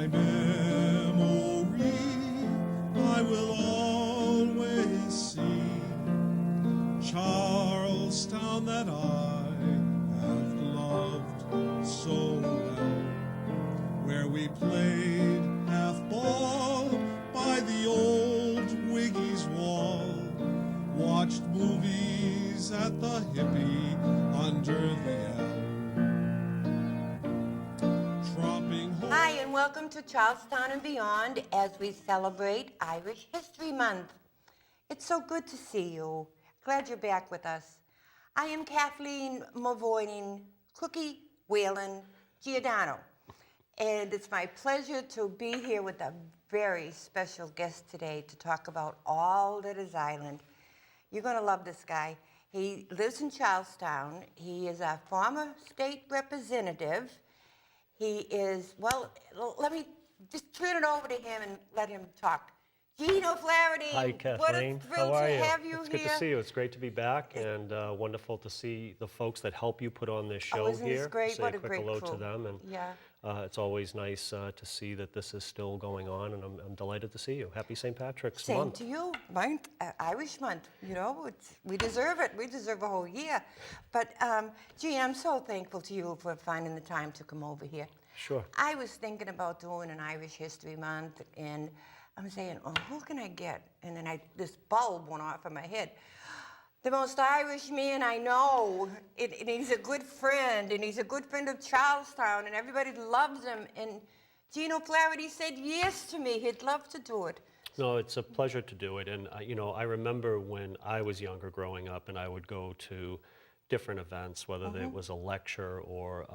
my memory I will always see Charlestown that I have loved so well, where we played half-ball by the old Wiggy's wall, watched movies at the Hippie under the elm. Hi, and welcome to Charlestown and Beyond as we celebrate Irish History Month. It's so good to see you. Glad you're back with us. I am Kathleen Mavoiding Cookie Whalen Giordano, and it's my pleasure to be here with a very special guest today to talk about all that is Ireland. You're going to love this guy. He lives in Charlestown. He is a former state representative. He is, well, let me just turn it over to him and let him talk. Gino Flaherty. Hi, Kathleen. What a thrill How are to you? have you it's here. Good to see you. It's great to be back, and wonderful to see the folks that help you put on this show isn't here. this great? Say What a a quick great hello crew. to them, and Yeah. It's always nice to see that this is still going on, and I'm delighted to see you. Happy St. Patrick's Same Month. to you. Month, Irish month. You know, we deserve it. We deserve a whole year. But, gee, I'm so thankful to you for finding the time to come over here. Sure. I was thinking about doing an Irish History Month, and I'm saying, oh, who can I get? And then this bulb went off in my head. The most Irish man I know, and he's a good friend, and he's a good friend of Charlestown, and everybody loves him. And Gino Flaherty said yes to me. He'd love to do it. No, it's a pleasure to do it. And, you know, I remember when I was younger growing up, and I would go to different events, whether it was a lecture or,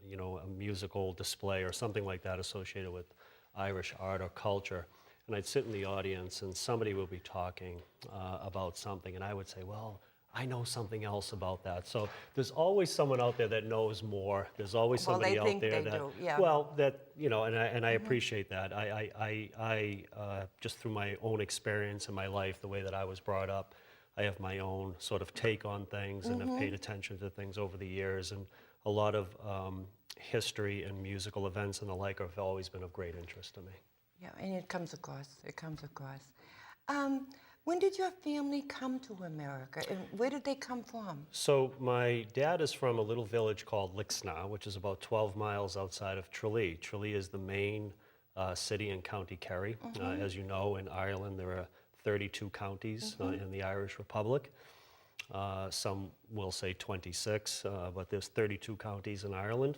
you know, a musical display or something like that associated with Irish art or culture. And I'd sit in the audience, and somebody would be talking about something, and I would say, well, I know something else about that. So there's always someone out there that knows more. There's always somebody out there that, well, that, you know, and I appreciate that. I just through my own experience in my life, the way that I was brought up, I have my own sort of take on things and have paid attention to things over the years. And a lot of history and musical events and the like have always been of great interest to me. Yeah, and it comes across. It comes across. When did your family come to America, and where did they come from? So my dad is from a little village called Lixnaw, which is about 12 miles outside of Tralee. Tralee is the main city in County Kerry. As you know, in Ireland there are 32 counties in the Irish Republic. Some will say 26, but there's 32 counties in Ireland.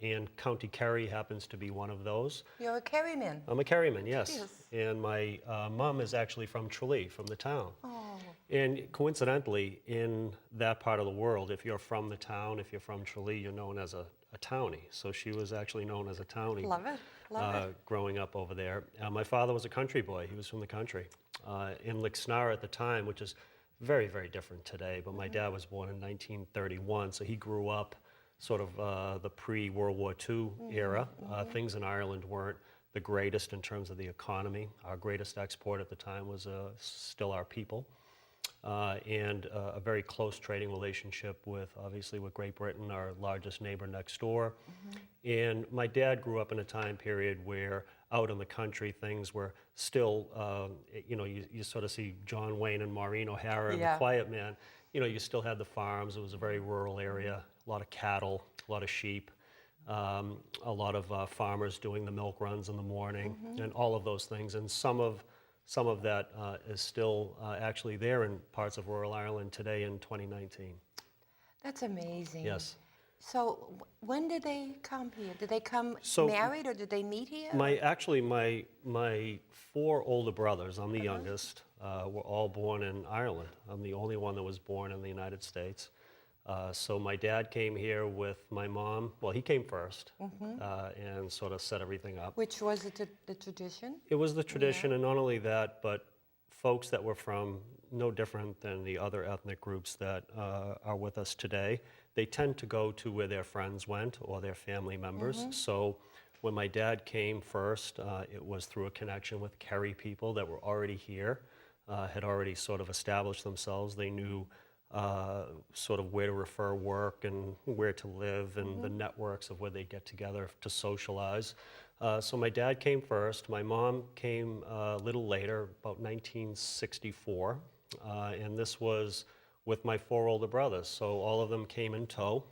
And County Kerry happens to be one of those. You're a Kerryman. I'm a Kerryman, yes. Yes. And my mom is actually from Tralee, from the town. Oh. And coincidentally, in that part of the world, if you're from the town, if you're from Tralee, you're known as a townie. So she was actually known as a townie. Love it. Love it. Growing up over there. My father was a country boy. He was from the country. In Lixnaw at the time, which is very, very different today, but my dad was born in 1931, so he grew up sort of the pre-World War II era. Things in Ireland weren't the greatest in terms of the economy. Our greatest export at the time was still our people. And a very close trading relationship with, obviously, with Great Britain, our largest neighbor next door. And my dad grew up in a time period where out in the country things were still, you know, you sort of see John Wayne and Maureen O'Hara and the Quiet Man. You know, you still had the farms. It was a very rural area, a lot of cattle, a lot of sheep, a lot of farmers doing the milk runs in the morning, and all of those things. And some of that is still actually there in parts of rural Ireland today in 2019. That's amazing. Yes. So when did they come here? Did they come married, or did they meet here? My four older brothers, I'm the youngest, were all born in Ireland. I'm the only one that was born in the United States. So my dad came here with my mom. Well, he came first and sort of set everything up. Which was the tradition? It was the tradition, and not only that, but folks that were from no different than the other ethnic groups that are with us today, they tend to go to where their friends went or their family members. So when my dad came first, it was through a connection with Kerry people that were already here, had already sort of established themselves. They knew sort of where to refer work and where to live and the networks of where they get together to socialize. So my dad came first. My mom came a little later, about 1964, and this was with my 4 older brothers. So all of them came in tow.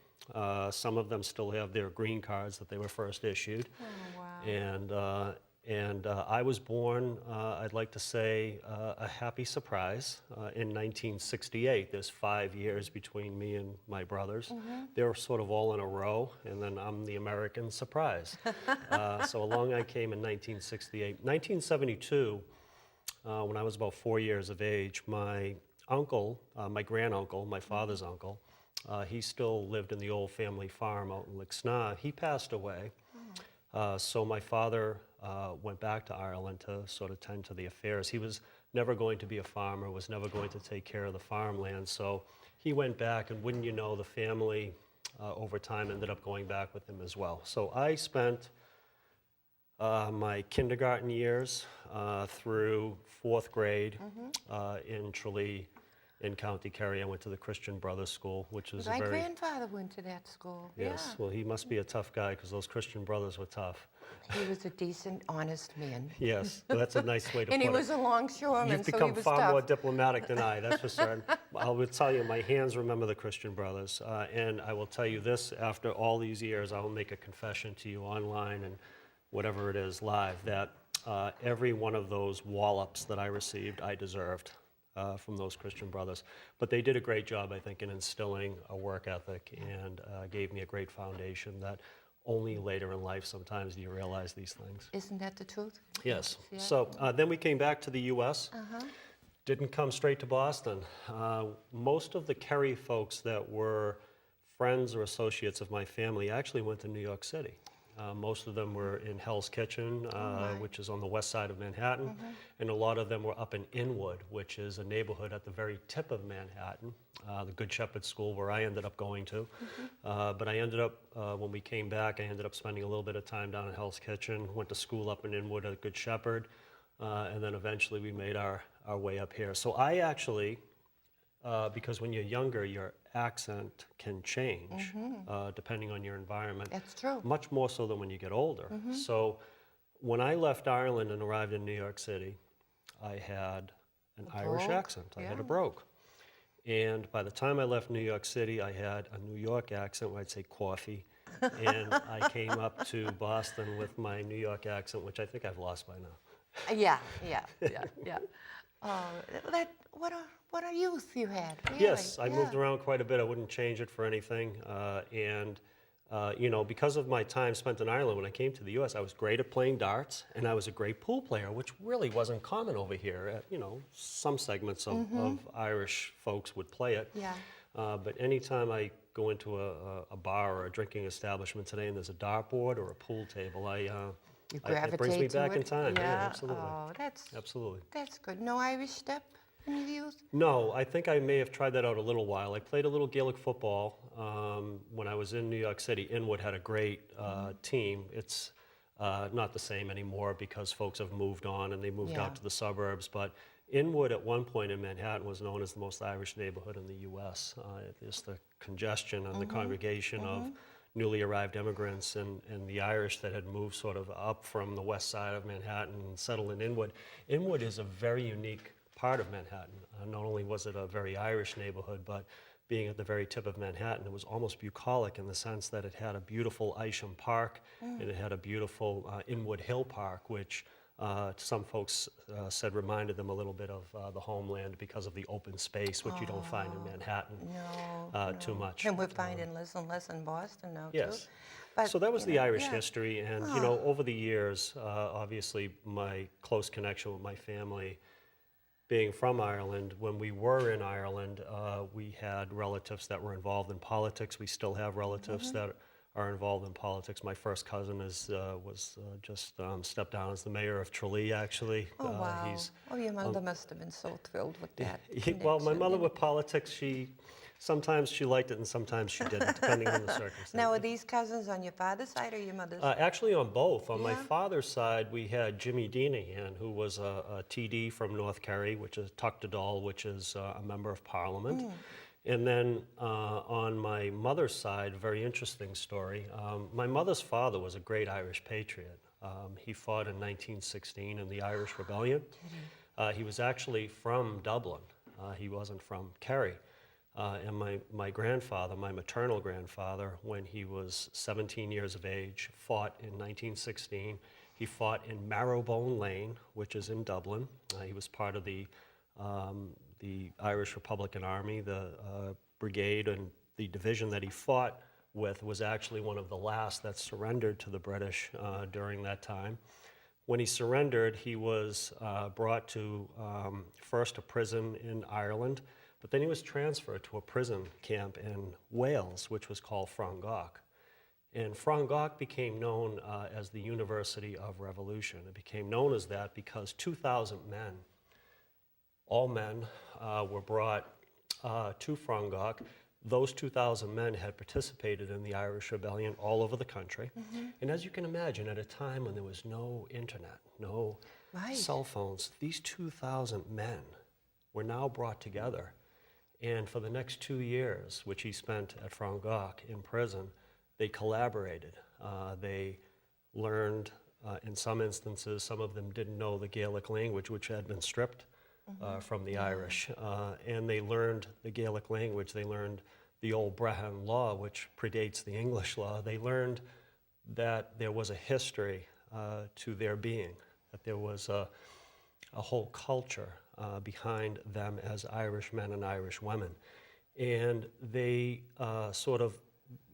Some of them still have their green cards that they were first issued. Oh, wow. And I was born, I'd like to say, a happy surprise in 1968. There's 5 years between me and my brothers. They were sort of all in a row, and then I'm the American surprise. So along I came in 1968. 1972, when I was about 4 years of age, my uncle, my granduncle, my father's uncle, he still lived in the old family farm out in Lixnar. He passed away. So my father went back to Ireland to sort of tend to the affairs. He was never going to be a farmer, was never going to take care of the farmland. So he went back, and wouldn't you know, the family over time ended up going back with him as well. So I spent my kindergarten years through 4th grade in Tralee in County Kerry. I went to the Christian Brothers School, which is My a very... grandfather went to that school. Yes, Yeah. well, he must be a tough guy because those Christian Brothers were tough. He was a decent, honest man. Yes, well, that's a nice way to put it. And he was a longshoreman, You've so he become was far tough. more diplomatic than I, that's for certain. I will tell you, my hands remember the Christian Brothers. And I will tell you this, after all these years, I will make a confession to you online and whatever it is live, that every one of those wallops that I received, I deserved from those Christian Brothers. But they did a great job, I think, in instilling a work ethic and gave me a great foundation that only later in life sometimes do you realize these things. Isn't that the truth? Yes. Yeah. So then we came back to the U.S. Didn't come straight to Boston. Most of the Kerry folks that were friends or associates of my family actually went to New York City. Most of them were in Hell's Kitchen, which is on the west side of Manhattan, and a lot of them were up in Inwood, which is a neighborhood at the very tip of Manhattan, the Good Shepherd School, where I ended up going to. But I ended up, when we came back, I ended up spending a little bit of time down in Hell's Kitchen, went to school up in Inwood at Good Shepherd, and then eventually we made our way up here. So I actually, because when you're younger, your accent can change depending on your environment. That's true. Much more so than when you get older. So when I left Ireland and arrived in New York City, I had an Irish brogue? accent. I had Yeah. a brogue. And by the time I left New York City, I had a New York accent where I'd say coffee. And I came up to Boston with my New York accent, which I think I've lost by now. Yeah. What a youth you had. Really. Yes, I moved around quite a bit. I wouldn't change it for anything. You know, because of my time spent in Ireland, when I came to the U.S., I was great at playing darts, and I was a great pool player, which really wasn't common over here. You know, some segments of Irish folks would play it. Yeah. But anytime I go into a bar or a drinking establishment today and there's a dartboard or a pool table, You it brings me gravitate to back in it? time. Yeah. Absolutely. Oh, Absolutely. that's good. No Irish step in your youth? No, I think I may have tried that out a little while. I played a little Gaelic football when I was in New York City. Inwood had a great team. It's not the same anymore because folks have moved on and they moved Yeah. out to the suburbs. But Inwood at one point in Manhattan was known as the most Irish neighborhood in the U.S. Just the congestion and the congregation of newly arrived immigrants and the Irish that had moved sort of up from the west side of Manhattan and settled in Inwood. Inwood is a very unique part of Manhattan. Not only was it a very Irish neighborhood, but being at the very tip of Manhattan, it was almost bucolic in the sense that it had a beautiful Isham Park and it had a beautiful Inwood Hill Park, which some folks said reminded them a little bit of the homeland because of the open space, which you don't find in Manhattan too much. And we're finding less and less in Boston now, Yes. too. But, So that was you the know, Irish yeah. history, and you know, over the years, obviously my close connection with my family, being from Ireland, when we were in Ireland, we had relatives that were involved in politics. We still have relatives that are involved in politics. My first cousin was just stepped down as the mayor of Tralee, actually. Oh, wow. He's, your mother must have been so thrilled with that. well, my connection, mother you know. with politics, sometimes she liked it and sometimes she didn't, depending on the circumstances. Now, are these cousins on your father's side or your mother's? Actually, on both. On my Yeah. father's side, we had Jimmy Deanahan, who was a TD from North Kerry, which is Tuckdedall, which is a member of Parliament. And then on my mother's side, very interesting story. My mother's father was a great Irish patriot. He fought in 1916 in the Irish Rebellion. He was actually from Dublin. He wasn't from Kerry. And my grandfather, my maternal grandfather, when he was 17 years of age, fought in 1916. He fought in Marrowbone Lane, which is in Dublin. He was part of the Irish Republican Army. The brigade and the division that he fought with was actually one of the last that surrendered to the British during that time. When he surrendered, he was brought to first a prison in Ireland, but then he was transferred to a prison camp in Wales, which was called Frangach. And Frangach became known as the University of Revolution. It became known as that because 2,000 men, all men, were brought to Frangach. Those 2,000 men had participated in the Irish Rebellion all over the country. And as you can imagine, at a time when there was no internet, no cell phones, these 2,000 men were now brought together. And for the next 2 years, which he spent at Frangach in prison, they collaborated. They learned, in some instances, some of them didn't know the Gaelic language, which had been stripped from the Irish. And they learned the Gaelic language. They learned the old Brehon law, which predates the English law. They learned that there was a history to their being, that there was a whole culture behind them as Irish men and Irish women. And they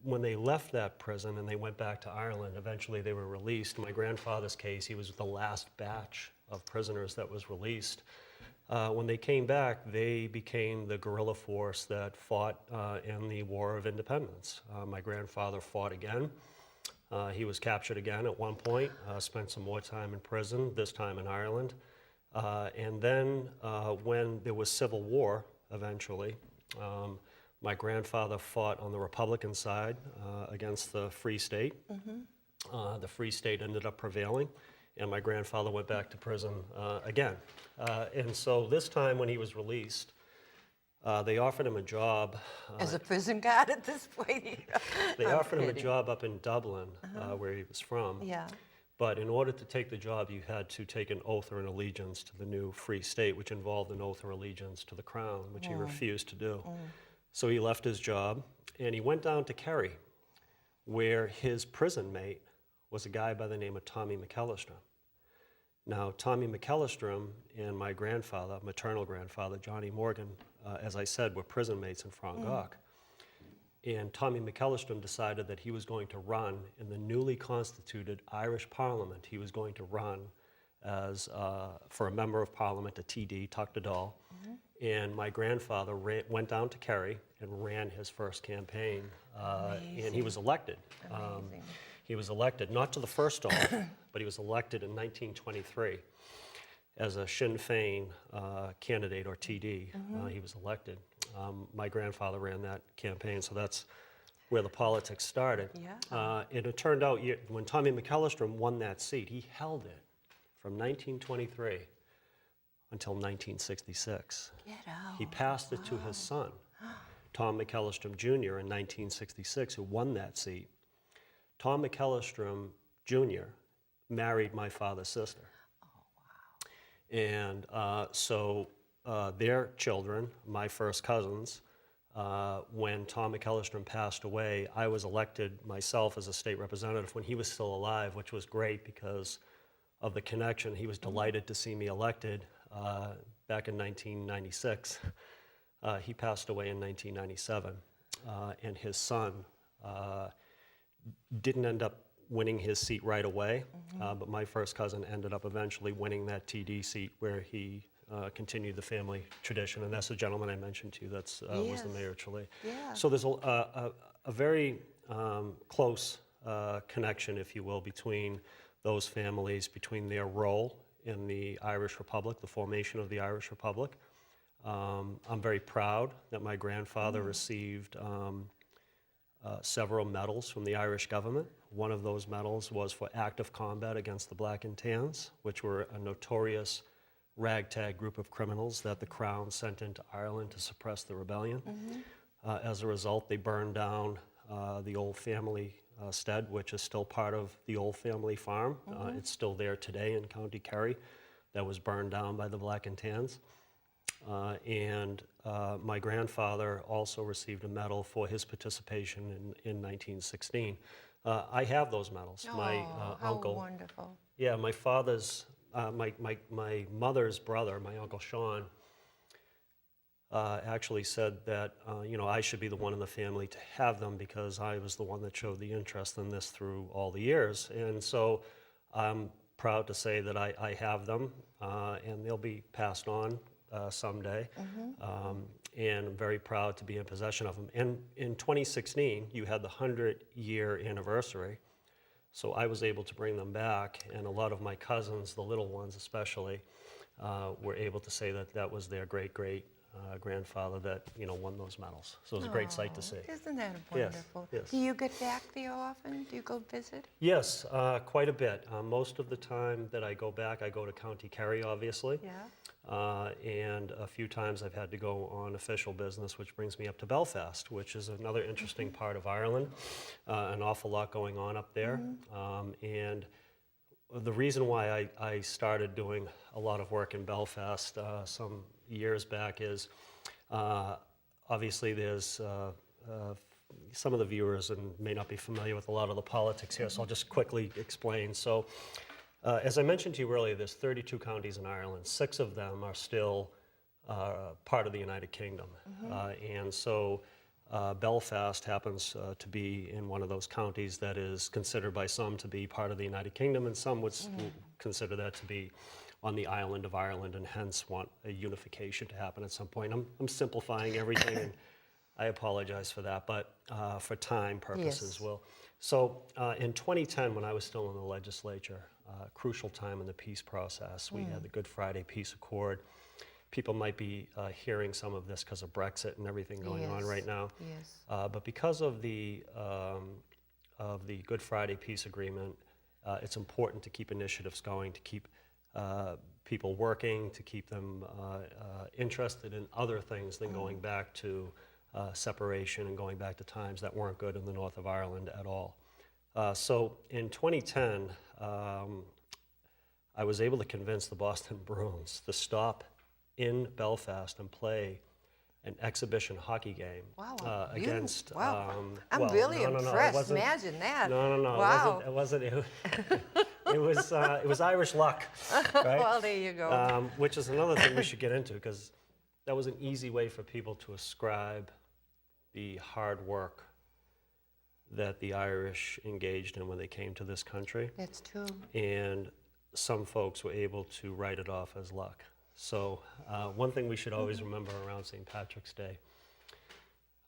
when they left that prison and they went back to Ireland, eventually they were released. In my grandfather's case, he was the last batch of prisoners that was released. When they came back, they became the guerrilla force that fought in the War of Independence. My grandfather fought again. He was captured again at one point, spent some more time in prison, this time in Ireland. And then when there was civil war, eventually, my grandfather fought on the Republican side against the Free State. The Free State ended up prevailing, and my grandfather went back to prison again. And so this time when he was released, they offered him a job. As a prison guard at this point? They offered him a job up in Dublin, where he was from. Yeah. But in order to take the job, you had to take an oath or an allegiance to the new Free State, which involved an oath or allegiance to the Crown, which he refused to do. So he left his job, and he went down to Kerry, where his prison mate was a guy by the name of Tommy McAllistrom. Now, Tommy McAllistrom and my grandfather, maternal grandfather, Johnny Morgan, as I said, were prison mates in Frangach. And Tommy McAllistrom decided that he was going to run in the newly constituted Irish Parliament. He was going to run as for a member of Parliament, a TD, Tuck the Doll. And my grandfather went down to Kerry and ran his first campaign, and he was elected. He was elected, not to the first Dáil, but he was elected in 1923 as a Sinn Féin candidate, or TD. He was elected. My grandfather ran that campaign, so that's where the politics started. And it turned out, when Tommy McAllistrom won that seat, he held it from 1923 until 1966. Get out. He passed it to his son, Tom McAllistrom Jr. in 1966, who won that seat. Tom McAllistrom Jr. married my father's sister. And so their children, my first cousins, when Tom McAllistrom passed away, I was elected myself as a state representative when he was still alive, which was great because of the connection. He was delighted to see me elected back in 1996. He passed away in 1997, and his son didn't end up winning his seat right away, but my first cousin ended up eventually winning that TD seat where he continued the family tradition, and that's the gentleman I mentioned to you that was the mayor of Tralee. So there's a very close connection, if you will, between those families, between their role in the Irish Republic, the formation of the Irish Republic. I'm very proud that my grandfather received several medals from the Irish government. One of those medals was for active combat against the Black and Tans, which were a notorious ragtag group of criminals that the Crown sent into Ireland to suppress the rebellion. As a result, they burned down the old family stead, which is still part of the old family farm. It's still there today in County Kerry. That was burned down by the Black and Tans. And my grandfather also received a medal for his participation in 1916. I have those medals. My how uncle, wonderful. yeah, my father's, my mother's brother, my Uncle Sean, actually said that, I should be the one in the family to have them because I was the one that showed the interest in this through all the years. And so I'm proud to say that I have them, and they'll be passed on someday. And I'm very proud to be in possession of them. And in 2016, you had the 100-year anniversary. So I was able to bring them back, and a lot of my cousins, the little ones especially, were able to say that that was their great-great-grandfather that, won those medals. So it was a great sight to see. Isn't that Yes, wonderful? yes. Do you get back there often? Do you go visit? Yes, quite a bit. Most of the time that I go back, I go to County Kerry, obviously. Yeah. And a few times I've had to go on official business, which brings me up to Belfast, which is another interesting part of Ireland. An awful lot going on up there. And the reason why I started doing a lot of work in Belfast some years back is obviously there's some of the viewers and may not be familiar with a lot of the politics here, so I'll just quickly explain. So as I mentioned to you earlier, there's 32 counties in Ireland. 6 of them are still part of the United Kingdom. And so Belfast happens to be in one of those counties that is considered by some to be part of the United Kingdom, and some would consider that to be on the island of Ireland, and hence want a unification to happen at some point. I'm simplifying everything, and I apologize for that, but for time purposes, Yes. So in 2010, when I was still in the legislature, crucial time in the peace process, we had the Good Friday Peace Accord. People might be hearing some of this because of Brexit and everything going on right now. Yes. But because of the Good Friday Peace Agreement, it's important to keep initiatives going, to keep people working, to keep them interested in other things than going back to separation and going back to times that weren't good in the north of Ireland at all. So in 2010, I was able to convince the Boston Bruins to stop in Belfast and play an exhibition hockey game Wow. against. Wow. I'm well, really no, it impressed. wasn't- Imagine that. No. Wow. It wasn't. It was Irish luck, right? Well, there you go. Which is another thing we should get into, because that was an easy way for people to ascribe the hard work that the Irish engaged in when they came to this country. That's true. And some folks were able to write it off as luck. So one thing we should always remember around St. Patrick's Day,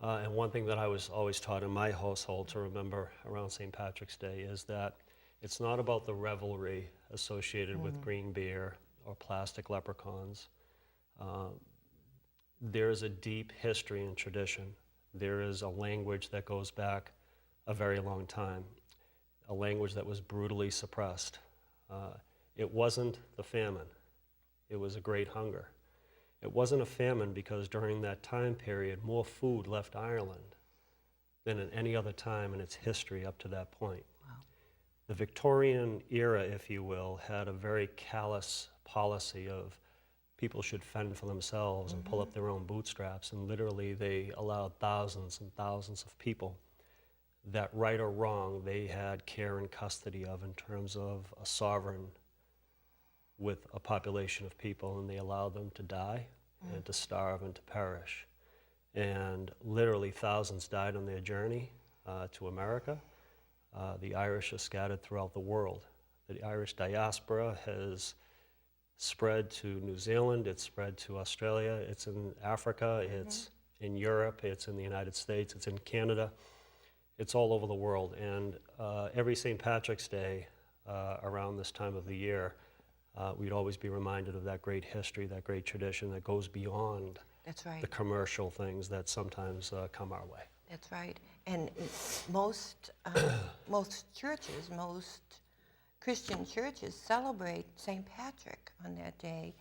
and one thing that I was always taught in my household to remember around St. Patrick's Day, is that it's not about the revelry associated with green beer or plastic leprechauns. There is a deep history and tradition. There is a language that goes back a very long time, a language that was brutally suppressed. It wasn't the famine. It was a great hunger. It wasn't a famine because during that time period, more food left Ireland than in any other time in its history up to that point. Wow. The Victorian era, if you will, had a very callous policy of people should fend for themselves and pull up their own bootstraps, and literally they allowed thousands and thousands of people that, right or wrong, they had care and custody of in terms of a sovereign with a population of people, and they allowed them to die and to starve and to perish. And literally thousands died on their journey to America. The Irish are scattered throughout the world. The Irish diaspora has spread to New Zealand, it's spread to Australia, it's in Africa, it's in Europe, it's in the United States, it's in Canada. It's all over the world. And every St. Patrick's Day around this time of the year, we'd always be reminded of that great history, that great tradition that goes beyond That's right. the commercial things that sometimes come our way. That's right. And most churches, most Christian churches celebrate St. Patrick on that day,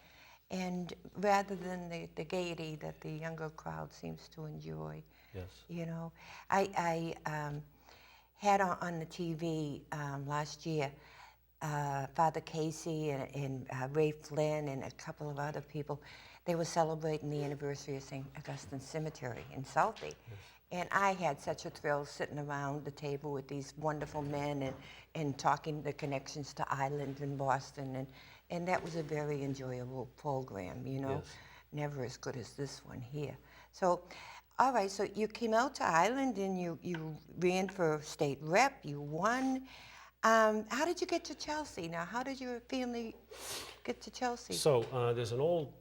and rather than the gaiety that the younger crowd seems to enjoy, Yes. You know, I had on the TV last year Father Casey and Ray Flynn and a couple of other people. They were celebrating the anniversary of St. Augustine Cemetery in Southie. Yes. And I had such a thrill sitting around the table with these wonderful men and talking the connections to Ireland and Boston. And that was a very enjoyable program, you know. Yes. Never as good as this one here. So, all right, so you came out to Ireland and you ran for state rep, you won. How did you get to Chelsea? Now, how did your family get to Chelsea? So there's an old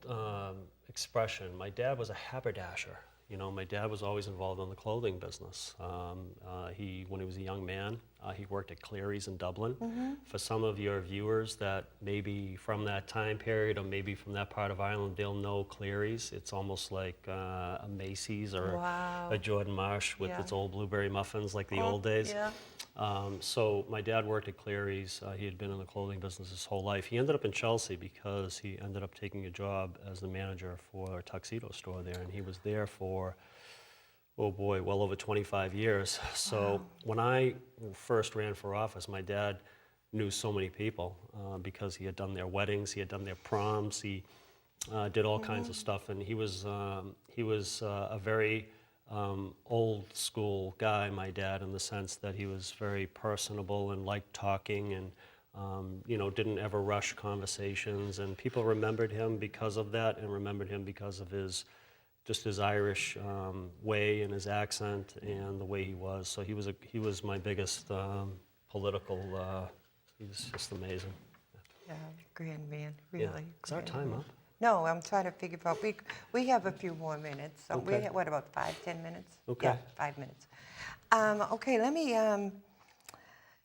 expression. My dad was a haberdasher. You know, my dad was always involved in the clothing business. When he was a young man, he worked at Cleary's in Dublin. For some of your viewers that maybe from that time period or maybe from that part of Ireland, they'll know Cleary's. It's almost like a Macy's or Wow. a Jordan Marsh with Yeah. its old blueberry muffins like the old days. Yeah. So my dad worked at Cleary's. He had been in the clothing business his whole life. He ended up in Chelsea because he ended up taking a job as the manager for a tuxedo store there, and he was there for, oh boy, well over 25 years. So when I first ran for office, my dad knew so many people because he had done their weddings, he had done their proms, he did all kinds of stuff, and he was a very old school guy, my dad, in the sense that he was very personable and liked talking and you know, didn't ever rush conversations, and people remembered him because of that and remembered him because of his Irish way and his accent and the way he was. So he was my biggest political. He was just amazing. Yeah, grand man, Yeah. really. Is our grand time man. up? No, I'm trying to figure out. We have a few more minutes. So we Okay. have, what, about 5-10 minutes? Okay. Yeah, 5 minutes. Okay, let me.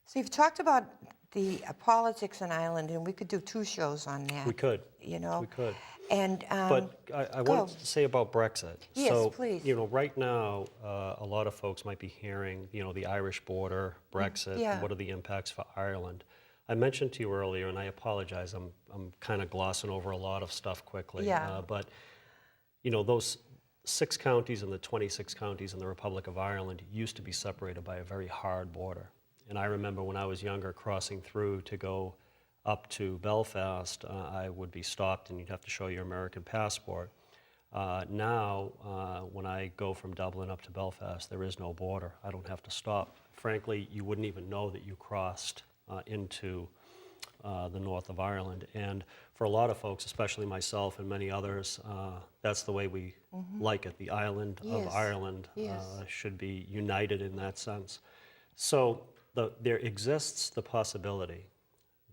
So you've talked about the politics in Ireland, and we could do 2 shows on that. We could. You know. We could. And But I go. wanted to say about Brexit. Yes, so, please. you know, right now, a lot of folks might be hearing, you know, the Irish border, Brexit, yeah. what are the impacts for Ireland? I mentioned to you earlier, and I apologize, I'm kind of glossing over a lot of stuff quickly. Yeah. But, you know, those 6 counties and the 26 counties in the Republic of Ireland used to be separated by a very hard border. And I remember when I was younger crossing through to go up to Belfast, I would be stopped and you'd have to show your American passport. Now, when I go from Dublin up to Belfast, there is no border. I don't have to stop. Frankly, you wouldn't even know that you crossed into the north of Ireland. And for a lot of folks, especially myself and many others, that's the way we like it. The island of Yes. Ireland Yes. should be united in that sense. So there exists the possibility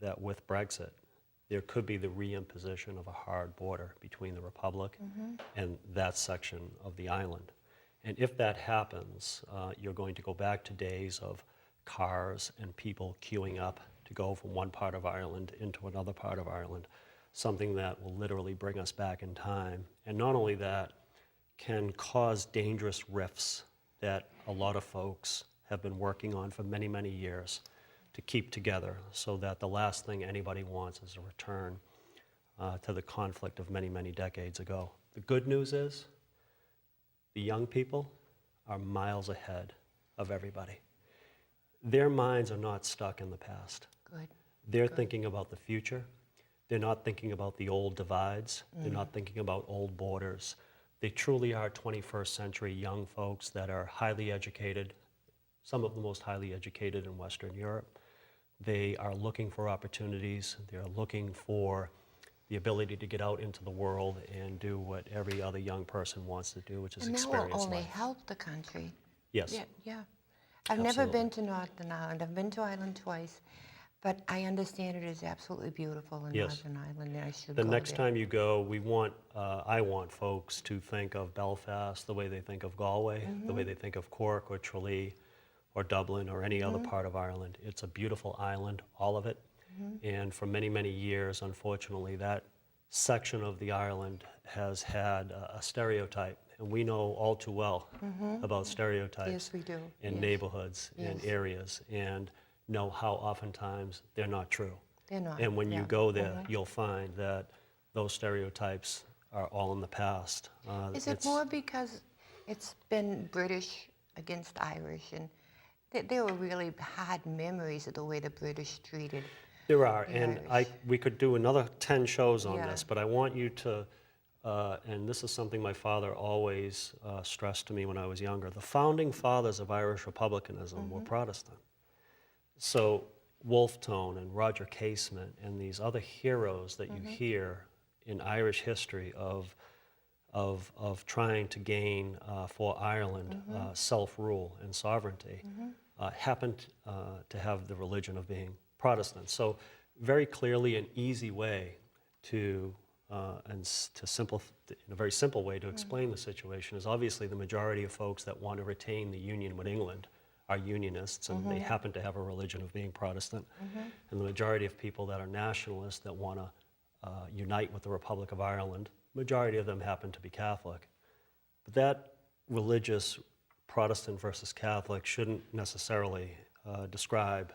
that with Brexit, there could be the reimposition of a hard border between the Republic and that section of the island. And if that happens, you're going to go back to days of cars and people queuing up to go from one part of Ireland into another part of Ireland, something that will literally bring us back in time. And not only that, can cause dangerous rifts that a lot of folks have been working on for many, many years to keep together, so that the last thing anybody wants is a return to the conflict of many, many decades ago. The good news is the young people are miles ahead of everybody. Their minds are not stuck in the past. good. They're thinking about the future. They're not thinking about the old divides. They're not thinking about old borders. They truly are 21st century young folks that are highly educated, some of the most highly educated in Western Europe. They are looking for opportunities. They're looking for the ability to get out into the world and do what every other young person wants to do, which is And that will experience only life. help the country. Yes. Yeah, yeah. I've never Absolutely. been to Northern Ireland. I've been to Ireland twice, but I understand it is absolutely beautiful in Yes. Northern Ireland, and I should The go next there. time you go, I want folks to think of Belfast the way they think of Galway, the way they think of Cork or Tralee or Dublin or any other part of Ireland. It's a beautiful island, all of it. And for many, many years, unfortunately, that section of the island has had a stereotype. And we know all too well about stereotypes Yes, we do. in Yes. neighborhoods, in Yes. areas, and know how oftentimes they're not true. They're not. And when you yeah. go there, you'll find that those stereotypes are all in the past. Is it It's- more because It's been British against Irish, and there were really hard memories of the way the British treated There are, the and Irish. we could do another 10 shows on Yeah. this, but I want you to, and this is something my father always stressed to me when I was younger. The founding fathers of Irish republicanism were Protestant. So Wolfe Tone and Roger Casement and these other heroes that you hear in Irish history of trying to gain for Ireland self-rule and sovereignty happened to have the religion of being Protestant. So very clearly an easy way to, in a very simple way to explain the situation is obviously the majority of folks that want to retain the union with England are unionists, and they happen to have a religion of being Protestant. And the majority of people that are nationalists that want to unite with the Republic of Ireland, majority of them happen to be Catholic. But that religious Protestant versus Catholic shouldn't necessarily describe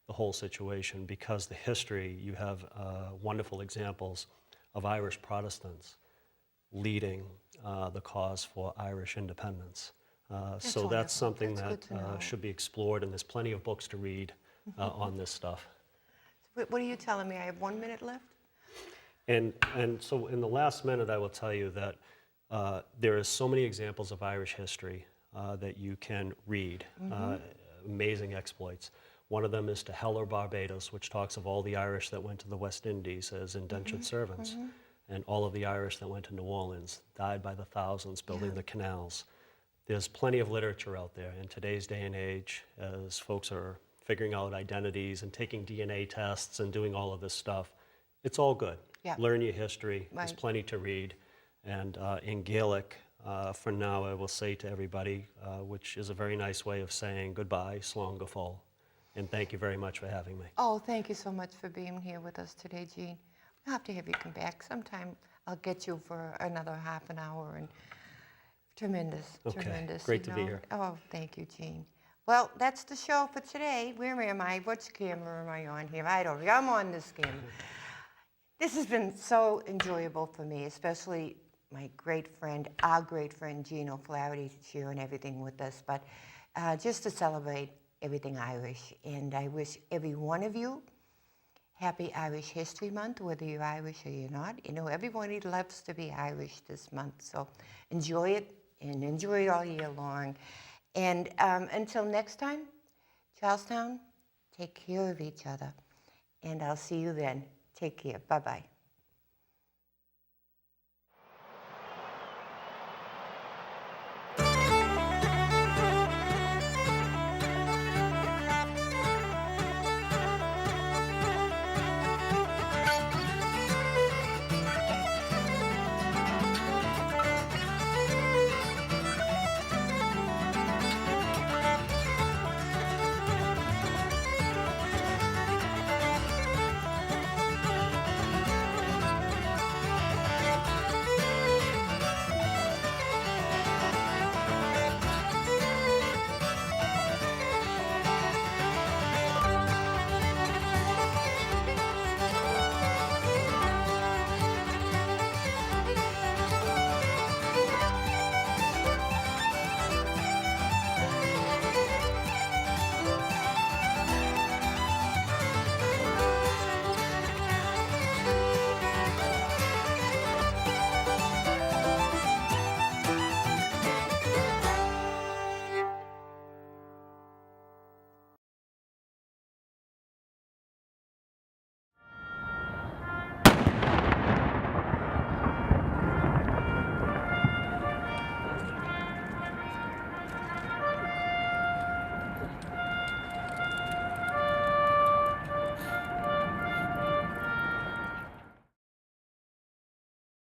the whole situation, because the history, you have wonderful examples of Irish Protestants leading the cause for Irish independence. So wonderful. that's something That's that good to know. should be explored, and there's plenty of books to read on this stuff. What are you telling me? I have 1 minute left? And so in the last minute, I will tell you that there is so many examples of Irish history that you can read, amazing exploits. One of them is To Hell or Barbados, which talks of all the Irish that went to the West Indies as indentured servants, and all of the Irish that went to New Orleans, died by the thousands building the canals. There's plenty of literature out there in today's day and age, as folks are figuring out identities and taking DNA tests and doing all of this stuff. It's all good. Yeah. Learn your history. There's Right. plenty to read. And in Gaelic, for now, I will say to everybody, which is a very nice way of saying goodbye, slán go fóill. And thank you very much for having me. Oh, thank you so much for being here with us today, Jean. I'll have to have you come back sometime. I'll get you for another half an hour. And tremendous, Okay, tremendous. great to be here. Oh, thank you, Jean. Well, that's the show for today. Where am I? Which camera am I on here? I don't know. I'm on this camera. This has been so enjoyable for me, especially my great friend, our great friend, Jean O'Flaherty, sharing everything with us. But just to celebrate everything Irish. And I wish every one of you happy Irish History Month, whether you're Irish or you're not. You know, everybody loves to be Irish this month. So enjoy it, and enjoy it all year long. And until next time, Charlestown, take care of each other. And I'll see you then. Take care. Bye-bye.